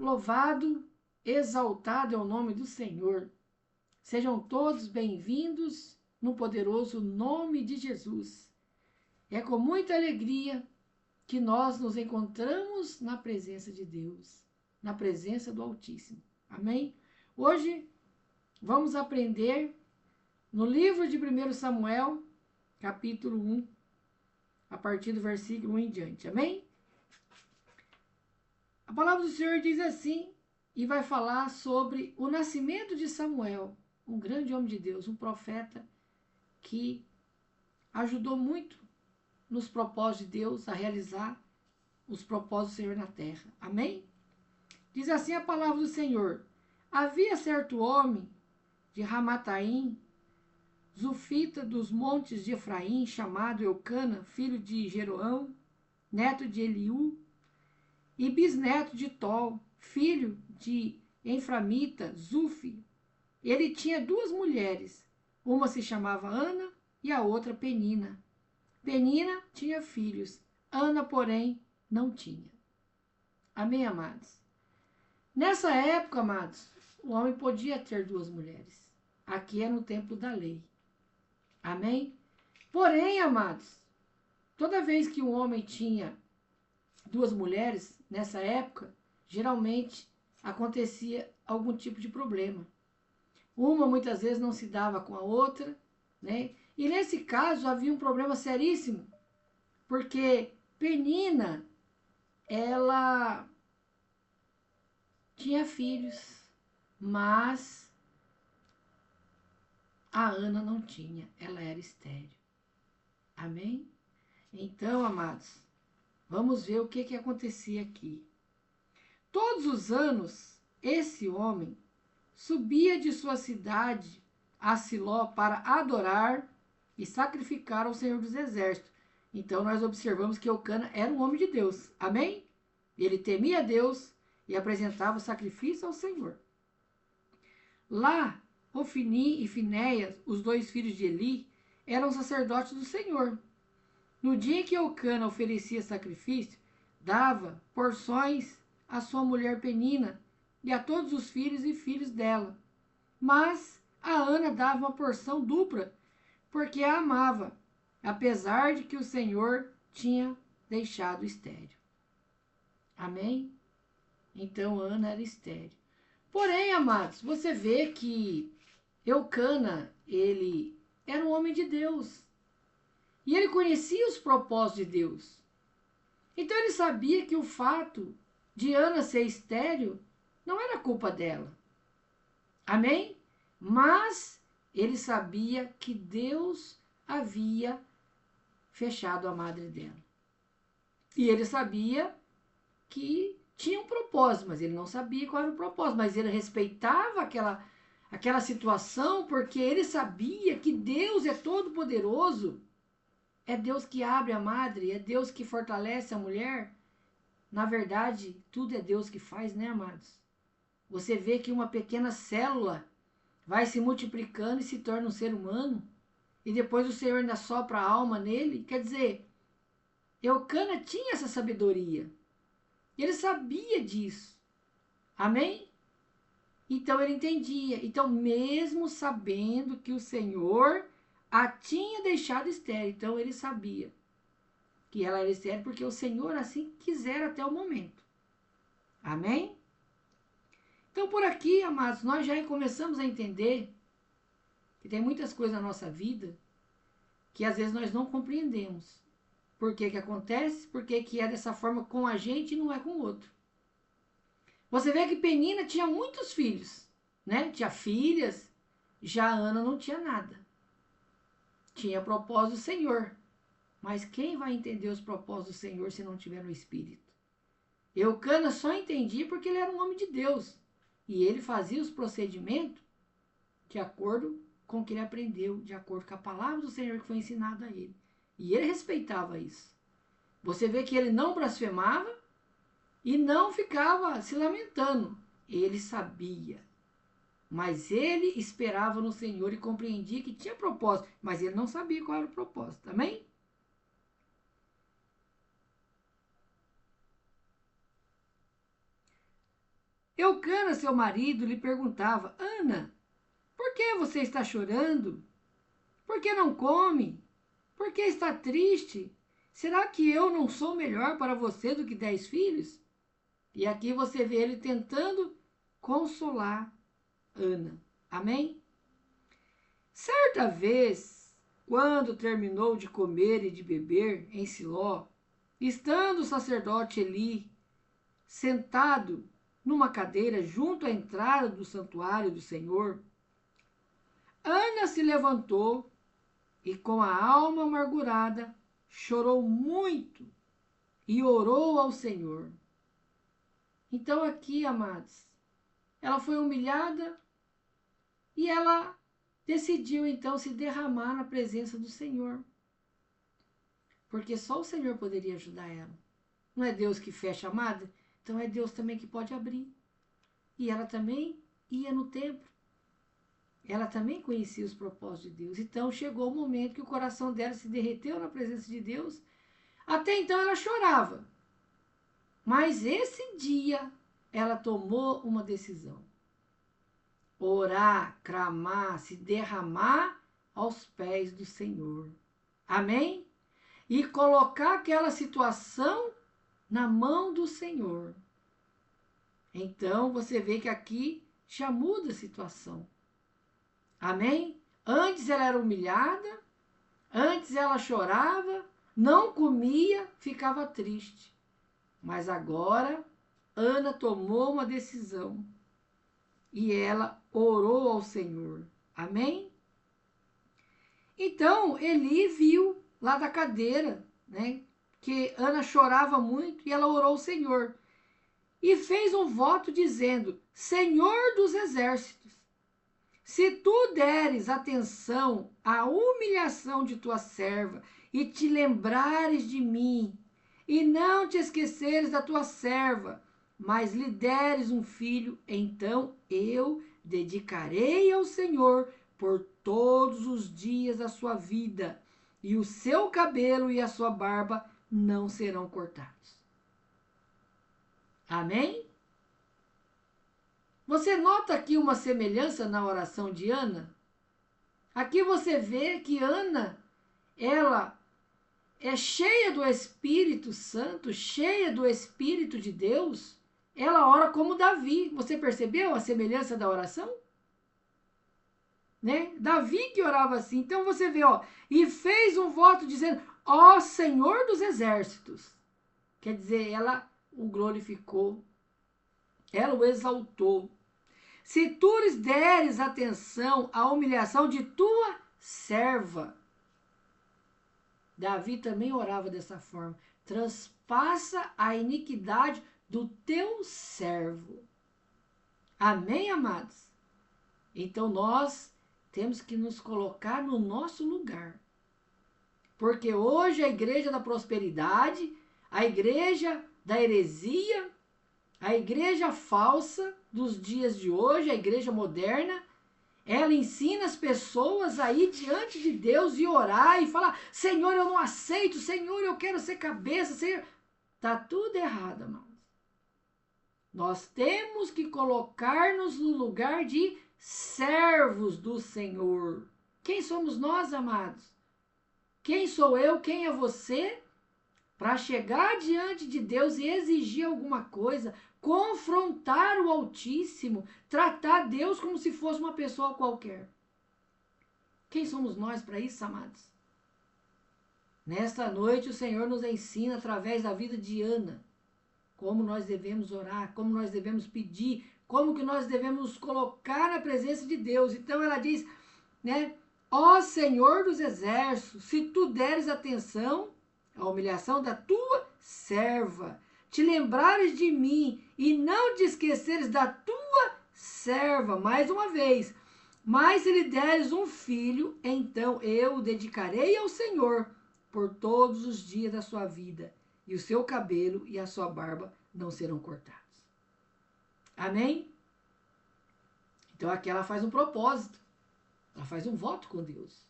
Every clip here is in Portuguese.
Louvado, exaltado é o nome do Senhor. Sejam todos bem-vindos no poderoso nome de Jesus. É com muita alegria que nós nos encontramos na presença de Deus, na presença do Altíssimo. Amém? Hoje vamos aprender no livro de 1 Samuel, capítulo 1, a partir do versículo 1 em diante. Amém? A palavra do Senhor diz assim, e vai falar sobre o nascimento de Samuel, um grande homem de Deus, um profeta que ajudou muito nos propósitos de Deus a realizar os propósitos do Senhor na terra. Amém? Diz assim a palavra do Senhor: havia certo homem de Ramataim, zufita dos montes de Efraim, chamado Eucana, filho de Jeroão, neto de Eliú, e bisneto de Tol, filho de Enframita, Zufi. Ele tinha duas mulheres, uma se chamava Ana e a outra Penina. Penina tinha filhos, Ana, porém, não tinha. Amém, amados? Nessa época, amados, o homem podia ter duas mulheres. Aqui é no tempo da lei. Amém? Porém, amados, toda vez que um homem tinha duas mulheres, nessa época, geralmente acontecia algum tipo de problema. Uma muitas vezes não se dava com a outra, né? E nesse caso havia um problema seríssimo, porque Penina, ela tinha filhos, mas a Ana não tinha, ela era estéril. Amém? Então, amados, vamos ver o que acontecia aqui. Todos os anos, esse homem subia de sua cidade a Siló para adorar e sacrificar ao Senhor dos Exércitos. Então, nós observamos que Eucana era um homem de Deus. Amém? Ele temia Deus e apresentava o sacrifício ao Senhor. Lá, Ofni e Finéias, os dois filhos de Eli, eram sacerdotes do Senhor. No dia em que Eucana oferecia sacrifício, dava porções à sua mulher Penina e a todos os filhos e filhos dela. Mas a Ana dava uma porção dupla, porque a amava, apesar de que o Senhor tinha deixado estéril. Amém? Então Ana era estéril. Porém, amados, você vê que Eucana, ele era um homem de Deus. E ele conhecia os propósitos de Deus. Então ele sabia que o fato de Ana ser estéril não era culpa dela. Amém? Mas ele sabia que Deus havia fechado a madre dela. E ele sabia que tinha um propósito, mas ele não sabia qual era o propósito. Mas ele respeitava aquela situação porque ele sabia que Deus é todo poderoso. É Deus que abre a madre, é Deus que fortalece a mulher. Na verdade, tudo é Deus que faz, né, amados? Você vê que uma pequena célula vai se multiplicando e se torna um ser humano. E depois o Senhor ainda sopra a alma nele. Quer dizer, Eucana tinha essa sabedoria. Ele sabia disso. Amém? Então ele entendia. Então, mesmo sabendo que o Senhor a tinha deixado estéril, então ele sabia que ela era estéril porque o Senhor assim quisera até o momento. Amém? Então, por aqui, amados, nós já começamos a entender que tem muitas coisas na nossa vida que às vezes nós não compreendemos. Por que acontece? Por que é dessa forma com a gente e não é com o outro. Você vê que Penina tinha muitos filhos, né? Tinha filhas, já a Ana não tinha nada. Tinha propósito do Senhor. Mas quem vai entender os propósitos do Senhor se não tiver no Espírito? Eucana só entendia porque ele era um homem de Deus. E ele fazia os procedimentos de acordo com o que ele aprendeu, de acordo com a palavra do Senhor que foi ensinada a ele. E ele respeitava isso. Você vê que ele não blasfemava e não ficava se lamentando. Ele sabia. Mas ele esperava no Senhor e compreendia que tinha propósito. Mas ele não sabia qual era o propósito. Amém? Eucana, seu marido, lhe perguntava: Ana, por que você está chorando? Por que não come? Por que está triste? Será que eu não sou melhor para você do que 10 filhos? E aqui você vê ele tentando consolar Ana. Amém? Certa vez, quando terminou de comer e de beber em Siló, estando o sacerdote Eli sentado numa cadeira junto à entrada do santuário do Senhor, Ana se levantou e, com a alma amargurada, chorou muito e orou ao Senhor. Então, aqui, amados, ela foi humilhada e ela decidiu então se derramar na presença do Senhor. Porque só o Senhor poderia ajudar ela. Não é Deus que fecha a amada? Então é Deus também que pode abrir. E ela também ia no templo. Ela também conhecia os propósitos de Deus. Então chegou o momento que o coração dela se derreteu na presença de Deus. Até então ela chorava. Mas esse dia ela tomou uma decisão. Orar, clamar, se derramar aos pés do Senhor. Amém? E colocar aquela situação na mão do Senhor. Então você vê que aqui já muda a situação. Amém? Antes ela era humilhada, antes ela chorava, não comia, ficava triste. Mas agora Ana tomou uma decisão e ela orou ao Senhor. Amém? Então Eli viu lá da cadeira, né, que Ana chorava muito e ela orou ao Senhor. E fez um voto dizendo: Senhor dos exércitos, se tu deres atenção à humilhação de tua serva e te lembrares de mim, e não te esqueceres da tua serva, mas lhe deres um filho, então eu dedicarei ao Senhor por todos os dias da sua vida, e o seu cabelo e a sua barba não serão cortados. Amém? Você nota aqui uma semelhança na oração de Ana? Aqui você vê que Ana, ela é cheia do Espírito Santo, cheia do Espírito de Deus. Ela ora como Davi. Você percebeu a semelhança da oração? Né? Davi que orava assim. Então você vê, ó, e fez um voto dizendo: ó Senhor dos exércitos. Quer dizer, ela o glorificou, ela o exaltou. Se tu lhes deres atenção à humilhação de tua serva. Davi também orava dessa forma: transpassa a iniquidade do teu servo. Amém, amados? Então nós temos que nos colocar no nosso lugar. Porque hoje a igreja da prosperidade, a igreja da heresia, a igreja falsa dos dias de hoje, a igreja moderna, ela ensina as pessoas a ir diante de Deus e orar e falar: Senhor, eu não aceito, Senhor, eu quero ser cabeça, Senhor. Tá tudo errado, amados. Nós temos que colocar-nos no lugar de servos do Senhor. Quem somos nós, amados? Quem sou eu? Quem é você? Para chegar diante de Deus e exigir alguma coisa, confrontar o Altíssimo, tratar Deus como se fosse uma pessoa qualquer. Quem somos nós para isso, amados? Nesta noite o Senhor nos ensina através da vida de Ana como nós devemos orar, como nós devemos pedir, como que nós devemos nos colocar na presença de Deus. Então ela diz, né? Ó Senhor dos exércitos, se tu deres atenção à humilhação da tua serva, te lembrares de mim e não te esqueceres da tua serva, mais uma vez, mas se lhe deres um filho, então eu o dedicarei ao Senhor por todos os dias da sua vida, e o seu cabelo e a sua barba não serão cortados. Amém? Então aqui ela faz um propósito, ela faz um voto com Deus.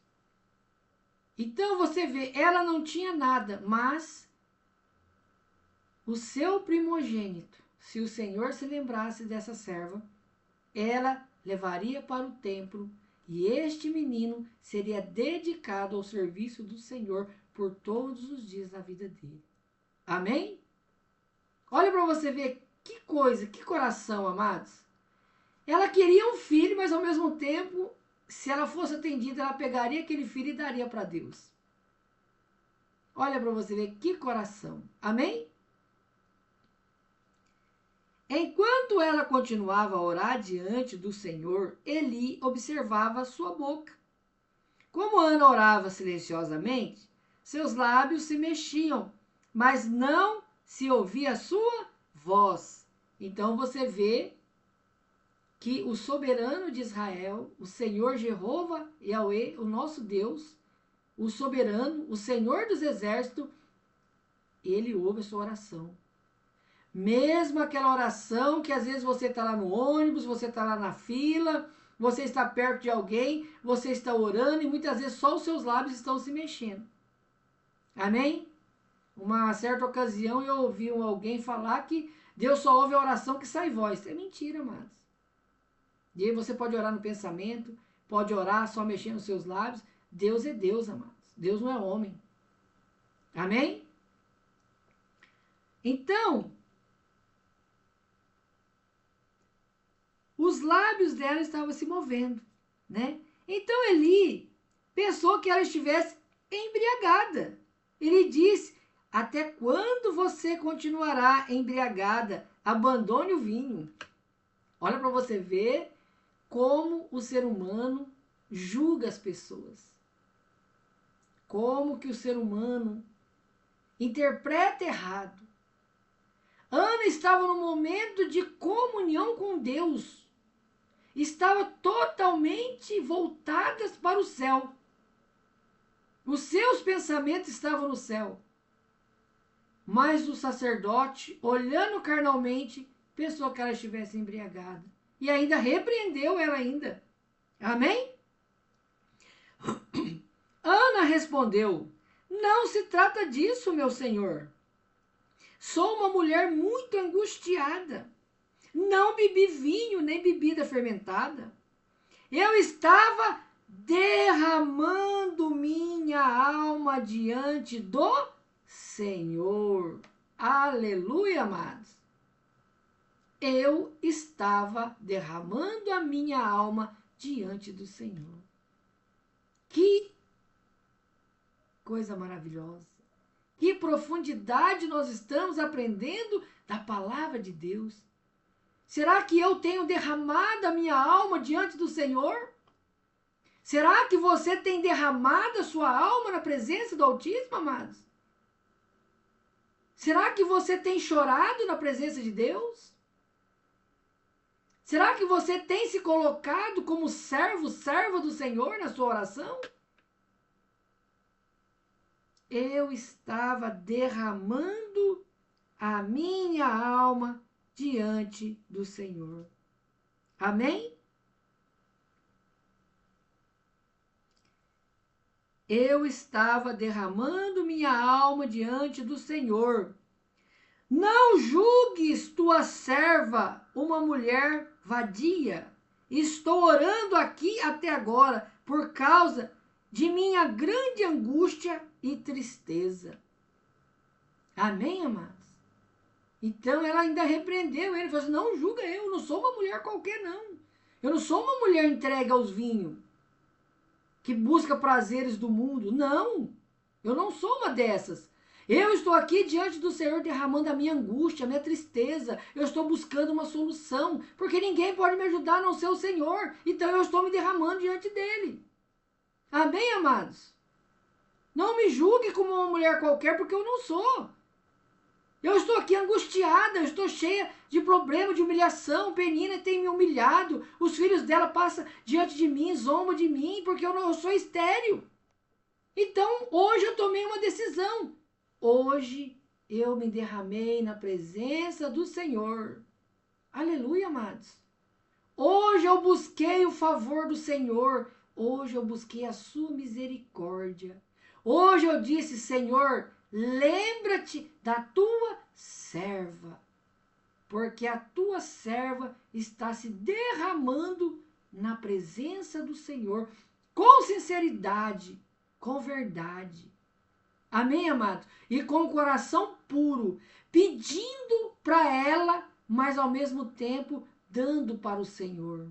Então você vê, ela não tinha nada, mas o seu primogênito se o Senhor se lembrasse dessa serva, ela levaria para o templo e este menino seria dedicado ao serviço do Senhor por todos os dias da vida dele. Amém? Olha para você ver que coisa, que coração, amados. Ela queria um filho, mas ao mesmo tempo, se ela fosse atendida, ela pegaria aquele filho e daria para Deus. Olha para você ver que coração. Amém? Enquanto ela continuava a orar diante do Senhor, Eli observava sua boca. Como Ana orava silenciosamente, seus lábios se mexiam, mas não se ouvia a sua voz. Então você vê que o soberano de Israel, o Senhor Jeová Yahweh, o nosso Deus, o soberano, o Senhor dos exércitos, ele ouve a sua oração. Mesmo aquela oração que às vezes você está lá no ônibus, você está lá na fila, você está perto de alguém, você está orando e muitas vezes só os seus lábios estão se mexendo. Amém? Uma certa ocasião eu ouvi alguém falar que Deus só ouve a oração que sai voz. É mentira, amados. E aí você pode orar no pensamento, pode orar só mexendo os seus lábios. Deus é Deus, amados. Deus não é homem. Amém? Então, os lábios dela estavam se movendo, né? Então Eli pensou que ela estivesse embriagada. Ele disse: até quando você continuará embriagada? Abandone o vinho. Olha para você ver como o ser humano julga as pessoas. Como que o ser humano interpreta errado. Ana estava no momento de comunhão com Deus. Estava totalmente voltadas para o céu. Os seus pensamentos estavam no céu. Mas o sacerdote, olhando carnalmente, pensou que ela estivesse embriagada. E ainda repreendeu ela ainda. Amém? Ana respondeu: não se trata disso, meu senhor. Sou uma mulher muito angustiada. Não bebi vinho nem bebida fermentada. Eu estava derramando minha alma diante do Senhor. Aleluia, amados. Eu estava derramando a minha alma diante do Senhor. Que coisa maravilhosa. Que profundidade nós estamos aprendendo da palavra de Deus. Será que eu tenho derramado a minha alma diante do Senhor? Será que você tem derramado a sua alma na presença do Altíssimo, amados? Será que você tem chorado na presença de Deus? Será que você tem se colocado como servo, serva do Senhor na sua oração? Eu estava derramando a minha alma diante do Senhor. Amém? Eu estava derramando minha alma diante do Senhor. Não julgues tua serva uma mulher vadia. Estou orando aqui até agora por causa de minha grande angústia e tristeza. Amém, amados? Então ela ainda repreendeu ele, falou assim, não julga eu não sou uma mulher qualquer não. Eu não sou uma mulher entregue aos vinhos, que busca prazeres do mundo. Não, eu não sou uma dessas. Eu estou aqui diante do Senhor derramando a minha angústia, a minha tristeza. Eu estou buscando uma solução, porque ninguém pode me ajudar a não ser o Senhor. Então eu estou me derramando diante dele. Amém, amados? Não me julgue como uma mulher qualquer, porque eu não sou. Eu estou aqui angustiada, eu estou cheia de problema, de humilhação. Penina tem me humilhado. Os filhos dela passam diante de mim, zombam de mim, porque eu não sou estéril. Então, hoje eu tomei uma decisão. Hoje eu me derramei na presença do Senhor. Aleluia, amados. Hoje eu busquei o favor do Senhor. Hoje eu busquei a sua misericórdia. Hoje eu disse, Senhor, lembra-te da tua serva. porque a tua serva está se derramando na presença do Senhor com sinceridade, com verdade. Amém, amados? E com o coração puro, pedindo para ela, mas ao mesmo tempo dando para o Senhor.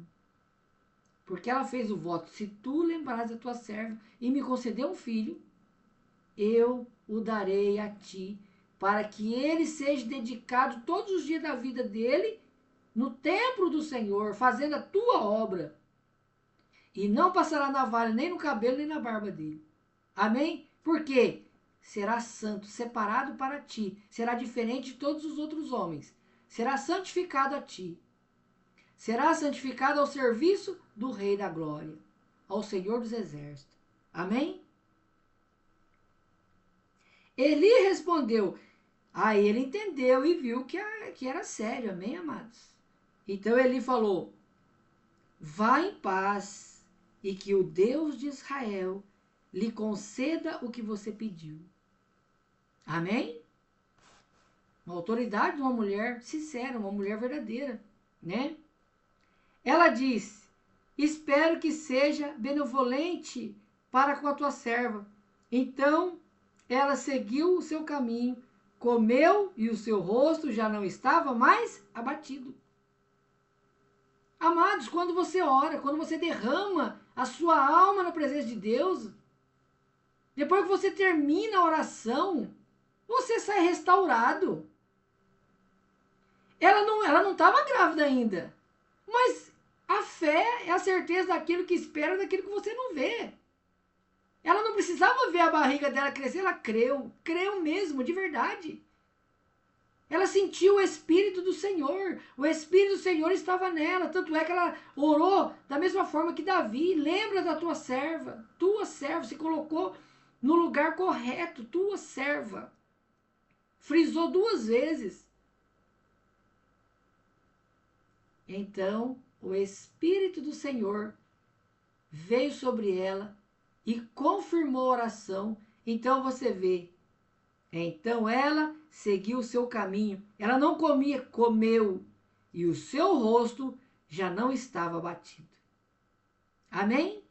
Porque ela fez o voto: se tu lembrares da tua serva e me conceder um filho, eu o darei a ti, para que ele seja dedicado todos os dias da vida dele no templo do Senhor, fazendo a tua obra. E não passará navalha nem no cabelo, nem na barba dele. Amém? Por quê? Será santo, separado para ti. Será diferente de todos os outros homens. Será santificado a ti. Será santificado ao serviço do Rei da Glória, ao Senhor dos Exércitos. Amém? Eli respondeu. Aí ele entendeu e viu que era sério. Amém, amados? Então Eli falou: vá em paz e que o Deus de Israel lhe conceda o que você pediu. Amém? Uma autoridade de uma mulher sincera, uma mulher verdadeira, né? Ela diz: espero que seja benevolente para com a tua serva. Então ela seguiu o seu caminho, comeu e o seu rosto já não estava mais abatido. Amados, quando você ora, quando você derrama a sua alma na presença de Deus, depois que você termina a oração, você sai restaurado. Ela não estava grávida ainda, mas a fé é a certeza daquilo que espera, daquilo que você não vê. Ela não precisava ver a barriga dela crescer, ela creu mesmo, de verdade. Ela sentiu o Espírito do Senhor, o Espírito do Senhor estava nela, tanto é que ela orou da mesma forma que Davi: lembra da tua serva se colocou no lugar correto, tua serva. Frisou 2 vezes. Então, o Espírito do Senhor veio sobre ela e confirmou a oração. Então você vê. Então ela seguiu o seu caminho. Ela não comia, comeu. E o seu rosto já não estava abatido. Amém?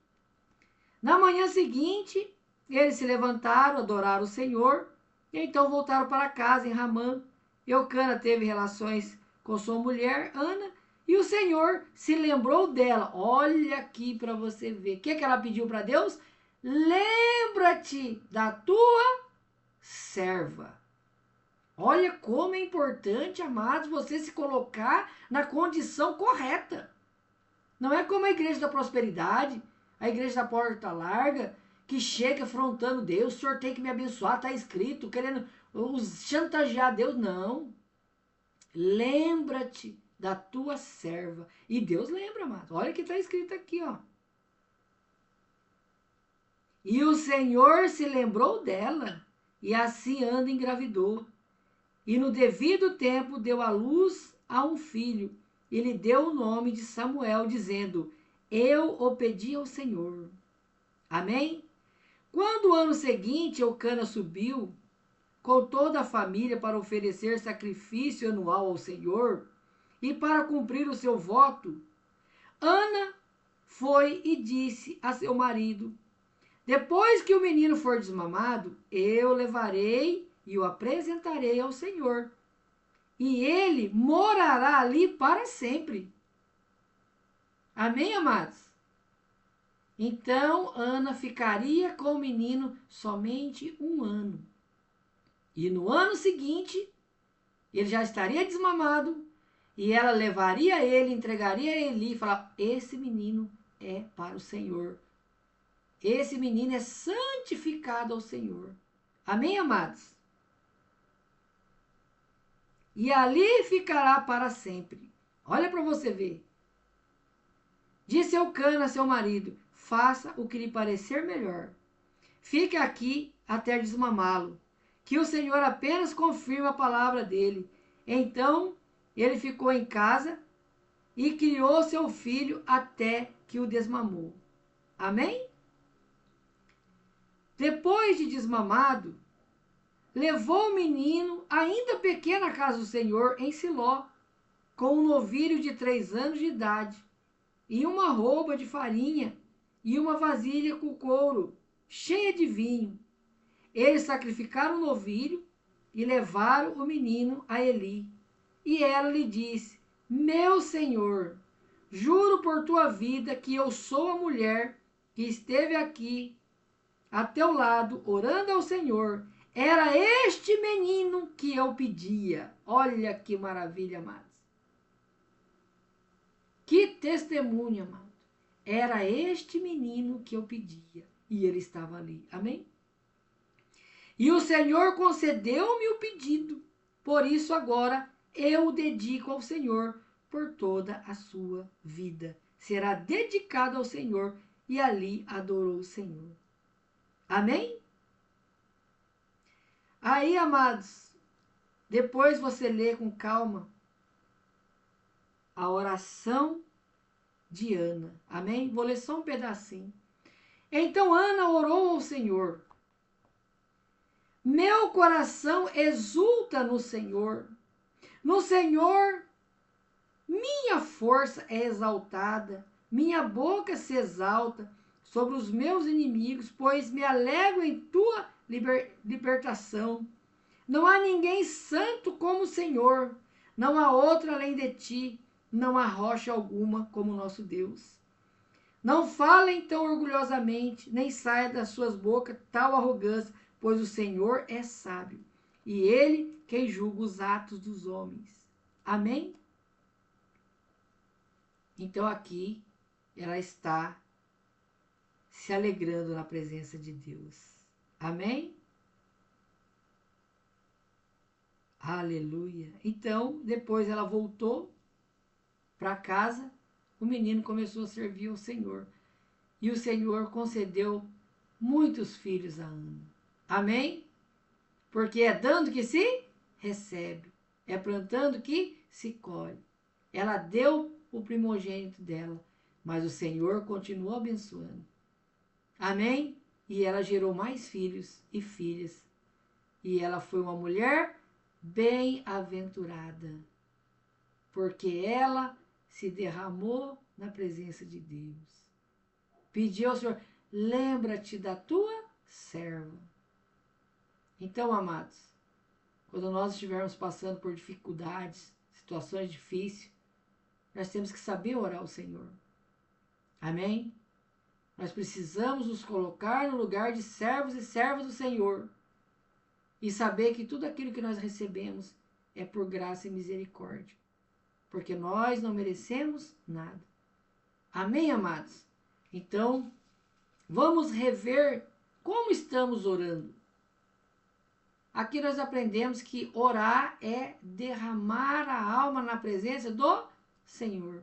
Na manhã seguinte, eles se levantaram, adoraram o Senhor. E então voltaram para casa em Ramã. Eucana teve relações com sua mulher, Ana. E o Senhor se lembrou dela. Olha aqui para você ver. O que ela pediu para Deus? Lembra-te da tua serva. Olha como é importante, amados, você se colocar na condição correta. Não é como a igreja da prosperidade, a igreja da porta larga, que chega afrontando Deus: o Senhor tem que me abençoar, está escrito, querendo chantagear Deus. Não. Lembra-te da tua serva. E Deus lembra, amado. Olha o que está escrito aqui, ó. E o Senhor se lembrou dela, e assim Ana engravidou. E no devido tempo deu à luz a um filho, e lhe deu o nome de Samuel, dizendo: eu o pedi ao Senhor. Amém? Quando o ano seguinte Eucana subiu com toda a família para oferecer sacrifício anual ao Senhor e para cumprir o seu voto, Ana foi e disse a seu marido: depois que o menino for desmamado, eu levarei e o apresentarei ao Senhor, e ele morará ali para sempre. Amém, amados? Então Ana ficaria com o menino somente 1 ano. E no ano seguinte, ele já estaria desmamado, e ela levaria ele, entregaria a Eli e falaria: esse menino é para o Senhor. Esse menino é santificado ao Senhor. Amém, amados? E ali ficará para sempre. Olha para você ver. Disse Eucana a seu marido: faça o que lhe parecer melhor. Fique aqui até desmamá-lo, que o Senhor apenas confirme a palavra dele. Então ele ficou em casa e criou seu filho até que o desmamou. Amém? Depois de desmamado, levou o menino, ainda pequeno, à casa do Senhor, em Siló, com um novilho de 3 anos de idade, e uma roupa de farinha, e uma vasilha com couro, cheia de vinho. Eles sacrificaram o novilho e levaram o menino a Eli. E ela lhe disse: Meu senhor, juro por tua vida que eu sou a mulher que esteve aqui a teu lado, orando ao Senhor. Era este menino que eu pedia. Olha que maravilha, amados. Que testemunho, amado. Era este menino que eu pedia. E ele estava ali. Amém? E o Senhor concedeu-me o pedido. Por isso agora eu o dedico ao Senhor por toda a sua vida. Será dedicado ao Senhor. E ali adorou o Senhor. Amém? Aí, amados, depois você lê com calma a oração de Ana. Amém? Vou ler só um pedacinho. Então Ana orou ao Senhor. Meu coração exulta no Senhor. No Senhor, minha força é exaltada. Minha boca se exalta sobre os meus inimigos, pois me alegro em tua libertação. Não há ninguém santo como o Senhor. Não há outro além de ti. Não há rocha alguma como nosso Deus. Não falem tão orgulhosamente, nem saia das suas bocas tal arrogância, pois o Senhor é sábio, e ele quem julga os atos dos homens. Amém? Então aqui ela está se alegrando na presença de Deus. Amém? Aleluia. Então, depois ela voltou para casa, o menino começou a servir ao Senhor. E o Senhor concedeu muitos filhos a Ana. Amém? Porque é dando que se recebe, é plantando que se colhe. Ela deu o primogênito dela, mas o Senhor continuou abençoando. Amém? E ela gerou mais filhos e filhas. E ela foi uma mulher bem-aventurada, porque ela se derramou na presença de Deus. Pediu ao Senhor: lembra-te da tua serva. Então, amados, quando nós estivermos passando por dificuldades, situações difíceis, nós temos que saber orar ao Senhor. Amém? Nós precisamos nos colocar no lugar de servos e servas do Senhor e saber que tudo aquilo que nós recebemos é por graça e misericórdia, porque nós não merecemos nada. Amém, amados? Então, vamos rever como estamos orando. Aqui nós aprendemos que orar é derramar a alma na presença do Senhor.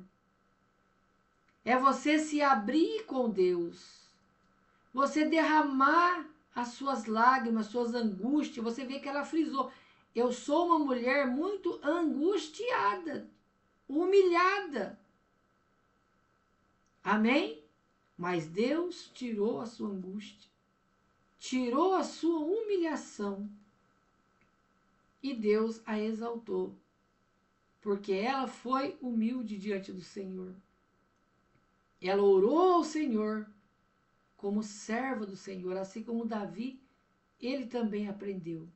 É você se abrir com Deus. Você derramar as suas lágrimas, suas angústias. Você vê que ela frisou: eu sou uma mulher muito angustiada, humilhada. Amém? Mas Deus tirou a sua angústia, tirou a sua humilhação. E Deus a exaltou, porque ela foi humilde diante do Senhor. Ela orou ao Senhor como serva do Senhor, assim como Davi, ele também aprendeu: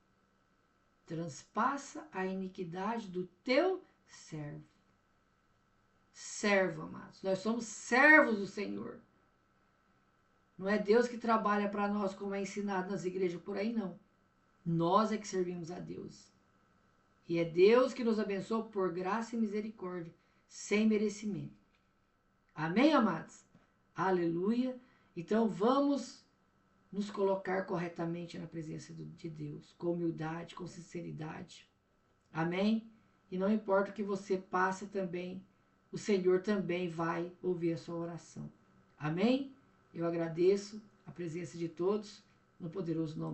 transpassa a iniquidade do teu servo. Servo, amados, nós somos servos do Senhor. Não é Deus que trabalha para nós como é ensinado nas igrejas por aí, não. Nós é que servimos a Deus. E é Deus que nos abençoa por graça e misericórdia, sem merecimento. Amém, amados? Aleluia. Então vamos nos colocar corretamente na presença de Deus, com humildade, com sinceridade. Amém? E não importa o que você passe também, o Senhor também vai ouvir a sua oração. Amém? Eu agradeço a presença de todos no poderoso nome